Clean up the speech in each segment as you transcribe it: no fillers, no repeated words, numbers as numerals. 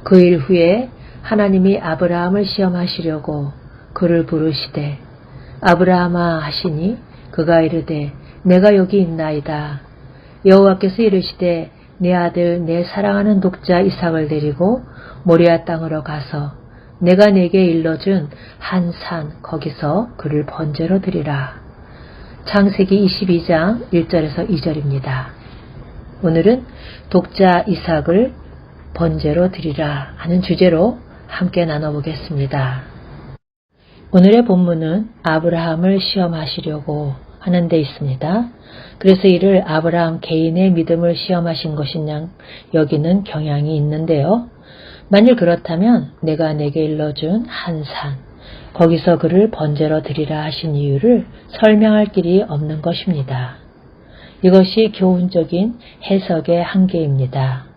그 일 후에 하나님이 아브라함을 시험하시려고 그를 부르시되 아브라함아 하시니 그가 이르되 내가 여기 있나이다. 여호와께서 이르시되 내 아들 내 사랑하는 독자 이삭을 데리고 모리아 땅으로 가서 내가 네게 일러준 한 산 거기서 그를 번제로 드리라. 창세기 22장 1절에서 2절입니다. 오늘은 독자 이삭을 번제로 드리라 하는 주제로 함께 나눠보겠습니다. 오늘의 본문은 아브라함을 시험하시려고 하는 데 있습니다. 그래서 이를 아브라함 개인의 믿음을 시험하신 것이냐 여기는 경향이 있는데요. 만일 그렇다면 내가 내게 일러준 한 산, 거기서 그를 번제로 드리라 하신 이유를 설명할 길이 없는 것입니다. 이것이 교훈적인 해석의 한계입니다.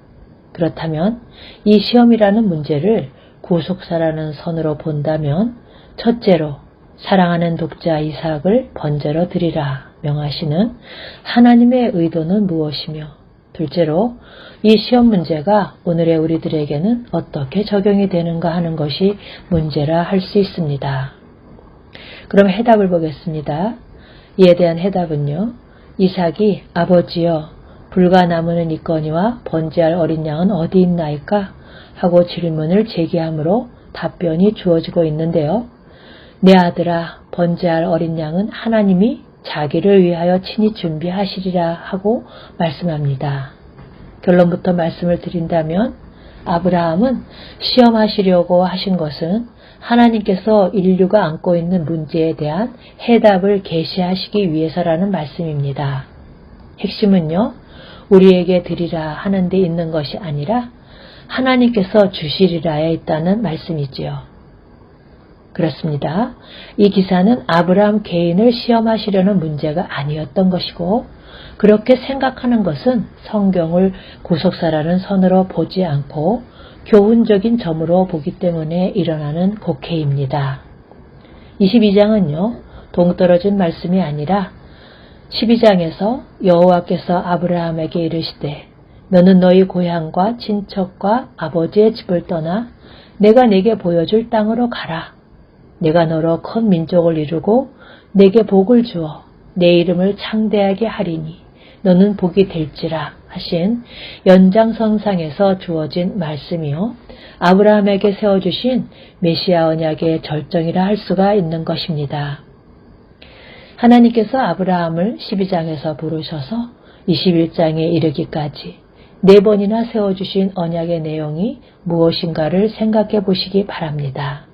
그렇다면 이 시험이라는 문제를 구속사라는 선으로 본다면 첫째로 사랑하는 독자 이삭을 번제로 드리라 명하시는 하나님의 의도는 무엇이며 둘째로 이 시험 문제가 오늘의 우리들에게는 어떻게 적용이 되는가 하는 것이 문제라 할 수 있습니다. 그럼 해답을 보겠습니다. 이에 대한 해답은요. 이삭이 아버지여 불과 나무는 있거니와 번제할 어린 양은 어디 있나이까? 하고 질문을 제기함으로 답변이 주어지고 있는데요. 내 아들아 번제할 어린 양은 하나님이 자기를 위하여 친히 준비하시리라 하고 말씀합니다. 결론부터 말씀을 드린다면 아브라함은 시험하시려고 하신 것은 하나님께서 인류가 안고 있는 문제에 대한 해답을 계시하시기 위해서라는 말씀입니다. 핵심은요. 우리에게 드리라 하는 데 있는 것이 아니라 하나님께서 주시리라에 있다는 말씀이지요. 그렇습니다. 이 기사는 아브라함 개인을 시험하시려는 문제가 아니었던 것이고 그렇게 생각하는 것은 성경을 구속사라는 선으로 보지 않고 교훈적인 점으로 보기 때문에 일어나는 곡해입니다. 22장은요. 동떨어진 말씀이 아니라 12장에서 여호와께서 아브라함에게 이르시되 너는 너희 고향과 친척과 아버지의 집을 떠나 내가 네게 보여줄 땅으로 가라. 내가 너로 큰 민족을 이루고 내게 복을 주어 내 이름을 창대하게 하리니 너는 복이 될지라 하신 연장선상에서 주어진 말씀이요. 아브라함에게 세워주신 메시아 언약의 절정이라 할 수가 있는 것입니다. 하나님께서 아브라함을 12장에서 부르셔서 21장에 이르기까지 4번이나 세워주신 언약의 내용이 무엇인가를 생각해 보시기 바랍니다.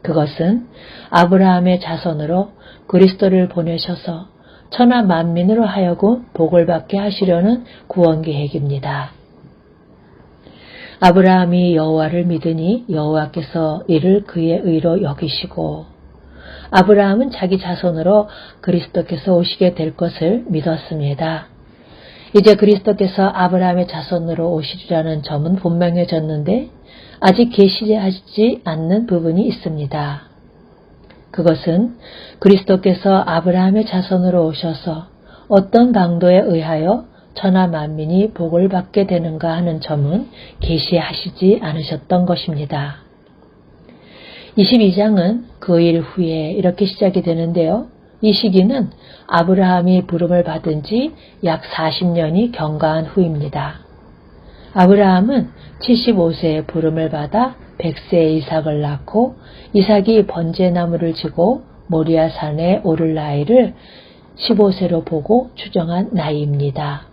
그것은 아브라함의 자손으로 그리스도를 보내셔서 천하 만민으로 하여금 복을 받게 하시려는 구원 계획입니다. 아브라함이 여호와를 믿으니 여호와께서 이를 그의 의로 여기시고 아브라함은 자기 자손으로 그리스도께서 오시게 될 것을 믿었습니다. 이제 그리스도께서 아브라함의 자손으로 오시리라는 점은 분명해졌는데 아직 계시하지 않는 부분이 있습니다. 그것은 그리스도께서 아브라함의 자손으로 오셔서 어떤 강도에 의하여 천하 만민이 복을 받게 되는가 하는 점은 계시하시지 않으셨던 것입니다. 22장은 그 일 후에 이렇게 시작이 되는데요. 이 시기는 아브라함이 부름을 받은 지 약 40년이 경과한 후입니다. 아브라함은 75세에 부름을 받아 100세에 이삭을 낳고 이삭이 번제나무를 지고 모리아 산에 오를 나이를 15세로 보고 추정한 나이입니다.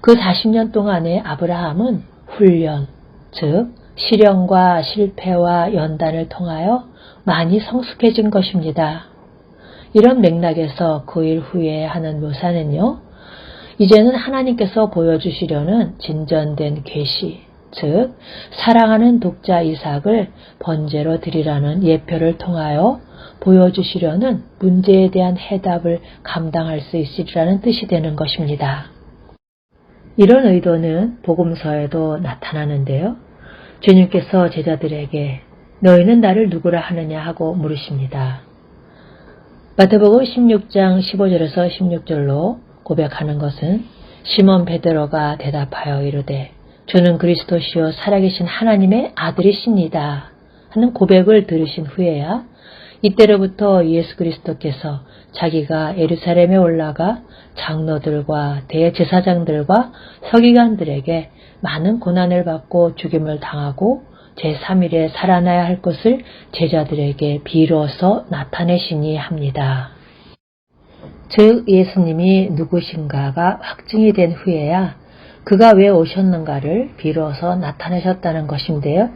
그 40년 동안에 아브라함은 훈련, 즉 시련과 실패와 연단을 통하여 많이 성숙해진 것입니다. 이런 맥락에서 그 일 후에 하는 묘사는요. 이제는 하나님께서 보여주시려는 진전된 계시, 즉 사랑하는 독자 이삭을 번제로 드리라는 예표를 통하여 보여주시려는 문제에 대한 해답을 감당할 수 있으리라는 뜻이 되는 것입니다. 이런 의도는 복음서에도 나타나는데요. 주님께서 제자들에게 너희는 나를 누구라 하느냐 하고 물으십니다. 마태복음 16장 15절에서 16절로 고백하는 것은 시몬 베드로가 대답하여 이르되 주는 그리스도시요 살아계신 하나님의 아들이십니다 하는 고백을 들으신 후에야 이때로부터 예수 그리스도께서 자기가 예루살렘에 올라가 장로들과 대제사장들과 서기관들에게 많은 고난을 받고 죽임을 당하고 제3일에 살아나야 할 것을 제자들에게 비로소 나타내시니 합니다. 즉 예수님이 누구신가가 확증이 된 후에야 그가 왜 오셨는가를 비로소 나타내셨다는 것인데요.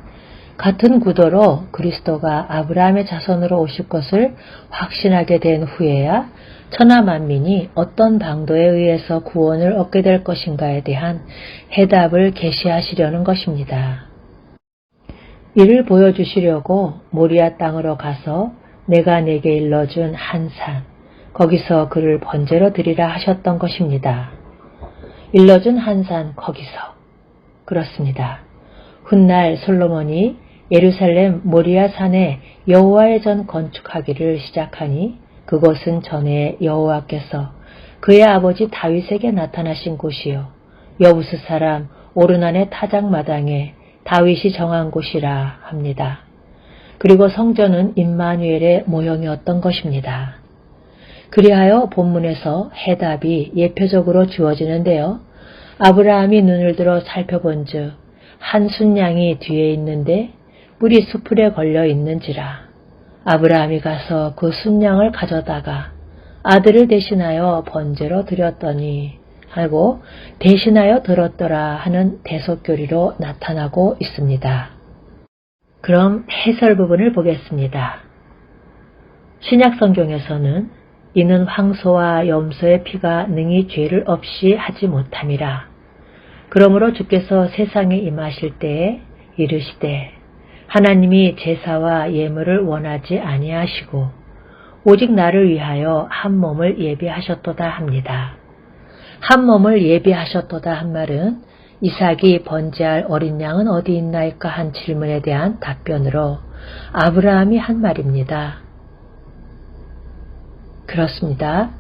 같은 구도로 그리스도가 아브라함의 자손으로 오실 것을 확신하게 된 후에야 천하 만민이 어떤 방도에 의해서 구원을 얻게 될 것인가에 대한 해답을 계시하시려는 것입니다. 이를 보여주시려고 모리아 땅으로 가서 내가 내게 일러준 한 산, 거기서 그를 번제로 드리라 하셨던 것입니다. 일러준 한 산 거기서. 그렇습니다. 훗날 솔로몬이 예루살렘 모리아 산에 여호와의 전 건축하기를 시작하니 그곳은 전에 여호와께서 그의 아버지 다윗에게 나타나신 곳이요 여부스 사람 오르난의 타작마당에 다윗이 정한 곳이라 합니다. 그리고 성전은 임마누엘의 모형이었던 것입니다. 그리하여 본문에서 해답이 예표적으로 주어지는데요. 아브라함이 눈을 들어 살펴본즉 한 순양이 뒤에 있는데 뿔이 수풀에 걸려 있는지라. 아브라함이 가서 그 순양을 가져다가 아들을 대신하여 번제로 드렸더니 하고 대신하여 들었더라 하는 대속교리로 나타나고 있습니다. 그럼 해설 부분을 보겠습니다. 신약성경에서는 이는 황소와 염소의 피가 능히 죄를 없이 하지 못함이라. 그러므로 주께서 세상에 임하실 때에 이르시되 하나님이 제사와 예물을 원하지 아니하시고 오직 나를 위하여 한 몸을 예비하셨도다 합니다. 한 몸을 예비하셨도다 한 말은 이삭이 번제할 어린 양은 어디 있나이까 한 질문에 대한 답변으로 아브라함이 한 말입니다. 그렇습니다.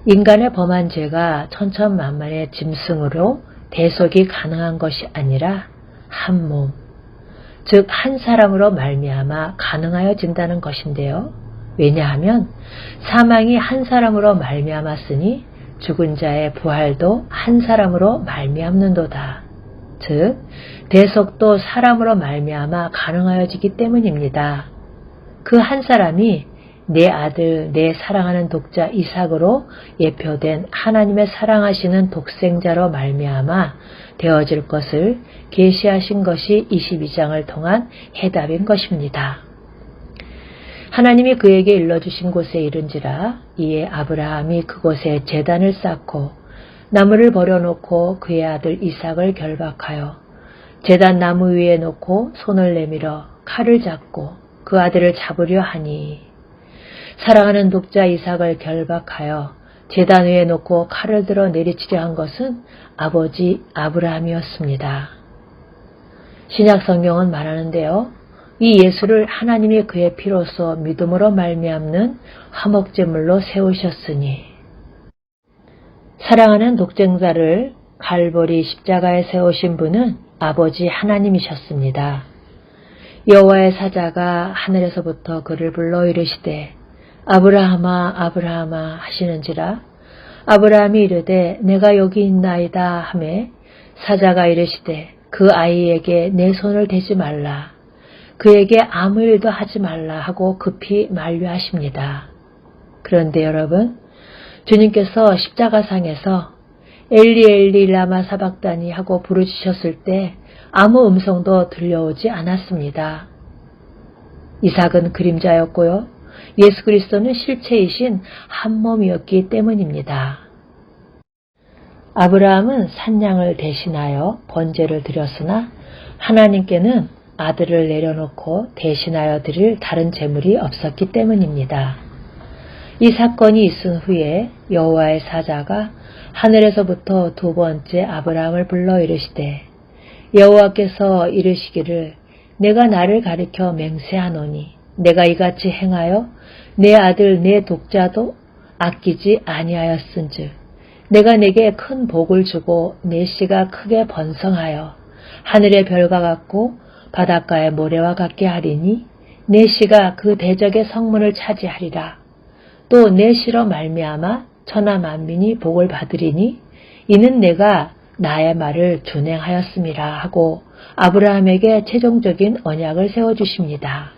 인간의 범한 죄가 천천만만의 짐승으로 대속이 가능한 것이 아니라 한 몸, 즉 한 사람으로 말미암아 가능하여진다는 것인데요. 왜냐하면 사망이 한 사람으로 말미암았으니 죽은 자의 부활도 한 사람으로 말미암는도다. 즉 대속도 사람으로 말미암아 가능하여지기 때문입니다. 그 한 사람이 내 아들, 내 사랑하는 독자 이삭으로 예표된 하나님의 사랑하시는 독생자로 말미암아 되어질 것을 계시하신 것이 22장을 통한 해답인 것입니다. 하나님이 그에게 일러주신 곳에 이른지라 이에 아브라함이 그곳에 제단을 쌓고 나무를 버려놓고 그의 아들 이삭을 결박하여 제단 나무 위에 놓고 손을 내밀어 칼을 잡고 그 아들을 잡으려 하니 사랑하는 독자 이삭을 결박하여 제단 위에 놓고 칼을 들어 내리치려 한 것은 아버지 아브라함이었습니다. 신약 성경은 말하는데요. 이 예수를 하나님이 그의 피로써 믿음으로 말미암는 화목제물로 세우셨으니 사랑하는 독생자를 갈보리 십자가에 세우신 분은 아버지 하나님이셨습니다. 여호와의 사자가 하늘에서부터 그를 불러 이르시되 아브라함아 아브라함아 하시는지라. 아브라함이 이르되 내가 여기 있나이다 하매 사자가 이르시되 그 아이에게 내 손을 대지 말라. 그에게 아무 일도 하지 말라 하고 급히 만류하십니다. 그런데 여러분, 주님께서 십자가상에서 엘리 엘리 라마 사박다니 하고 부르짖으셨을 때 아무 음성도 들려오지 않았습니다. 이삭은 그림자였고요. 예수 그리스도는 실체이신 한 몸이었기 때문입니다. 아브라함은 산양을 대신하여 번제를 드렸으나 하나님께는 아들을 내려놓고 대신하여 드릴 다른 제물이 없었기 때문입니다. 이 사건이 있은 후에 여호와의 사자가 하늘에서부터 두 번째 아브라함을 불러 이르시되 여호와께서 이르시기를 내가 나를 가리켜 맹세하노니 내가 이같이 행하여 내 아들 내 독자도 아끼지 아니하였은즉 내가 내게 큰 복을 주고 내 씨가 크게 번성하여 하늘의 별과 같고 바닷가의 모래와 같게 하리니 내 씨가 그 대적의 성문을 차지하리라. 또 내 씨로 말미암아 천하 만민이 복을 받으리니 이는 내가 나의 말을 준행하였음이라 하고 아브라함에게 최종적인 언약을 세워주십니다.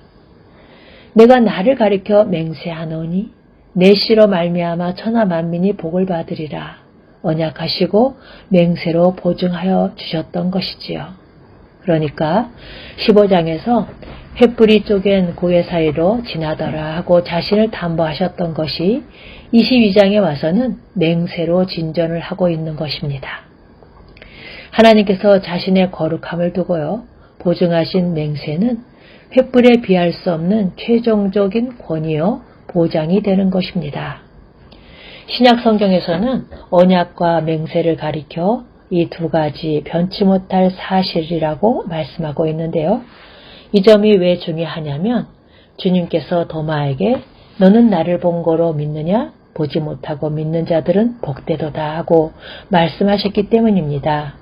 내가 나를 가리켜 맹세하노니 내 씨로 말미암아 천하 만민이 복을 받으리라 언약하시고 맹세로 보증하여 주셨던 것이지요. 그러니까 15장에서 횃불이 쪼갠 고개 사이로 지나더라 하고 자신을 담보하셨던 것이 22장에 와서는 맹세로 진전을 하고 있는 것입니다. 하나님께서 자신의 거룩함을 두고요. 보증하신 맹세는 횃불에 비할 수 없는 최종적인 권위요 보장이 되는 것입니다. 신약 성경에서는 언약과 맹세를 가리켜 이 두 가지 변치 못할 사실이라고 말씀하고 있는데요. 이 점이 왜 중요하냐면 주님께서 도마에게 너는 나를 본 거로 믿느냐? 보지 못하고 믿는 자들은 복되도다 하고 말씀하셨기 때문입니다.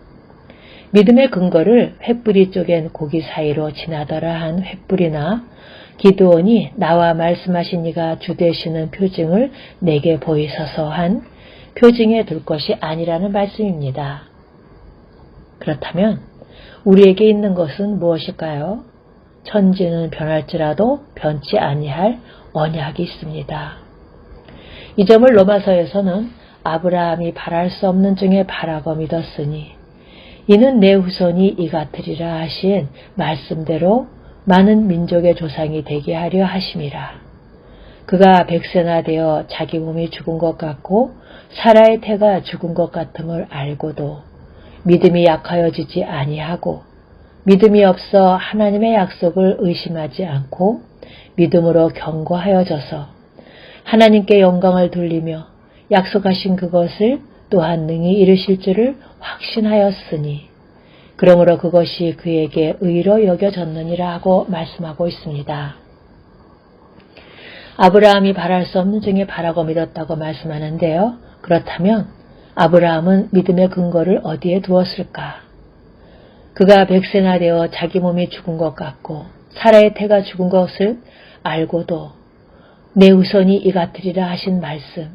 믿음의 근거를 횃불이 쪼갠 고기 사이로 지나더라 한 횃불이나 기드온이 나와 말씀하신 이가 주 되시는 표징을 내게 보이소서 한 표징에 둘 것이 아니라는 말씀입니다. 그렇다면 우리에게 있는 것은 무엇일까요? 천지는 변할지라도 변치 아니할 언약이 있습니다. 이 점을 로마서에서는 아브라함이 바랄 수 없는 중에 바라고 믿었으니 이는 내 후손이 이 같으리라 하신 말씀대로 많은 민족의 조상이 되게 하려 하심이라. 그가 백세나 되어 자기 몸이 죽은 것 같고 사라의 태가 죽은 것 같음을 알고도 믿음이 약하여지지 아니하고 믿음이 없어 하나님의 약속을 의심하지 않고 믿음으로 견고하여져서 하나님께 영광을 돌리며 약속하신 그것을 또한 능히 이루실 줄을 확신하였으니 그러므로 그것이 그에게 의로 여겨졌느니라 하고 말씀하고 있습니다. 아브라함이 바랄 수 없는 중에 바라고 믿었다고 말씀하는데요. 그렇다면 아브라함은 믿음의 근거를 어디에 두었을까? 그가 백세나 되어 자기 몸이 죽은 것 같고 사라의 태가 죽은 것을 알고도 내 후손이 이 같으리라 하신 말씀,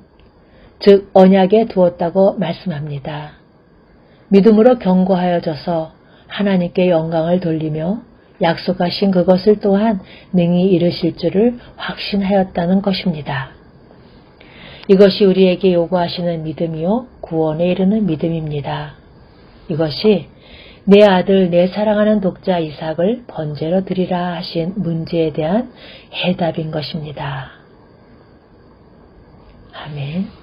즉 언약에 두었다고 말씀합니다. 믿음으로 견고하여져서 하나님께 영광을 돌리며 약속하신 그것을 또한 능히 이루실 줄을 확신하였다는 것입니다. 이것이 우리에게 요구하시는 믿음이요 구원에 이르는 믿음입니다. 이것이 내 아들 내 사랑하는 독자 이삭을 번제로 드리라 하신 문제에 대한 해답인 것입니다. 아멘.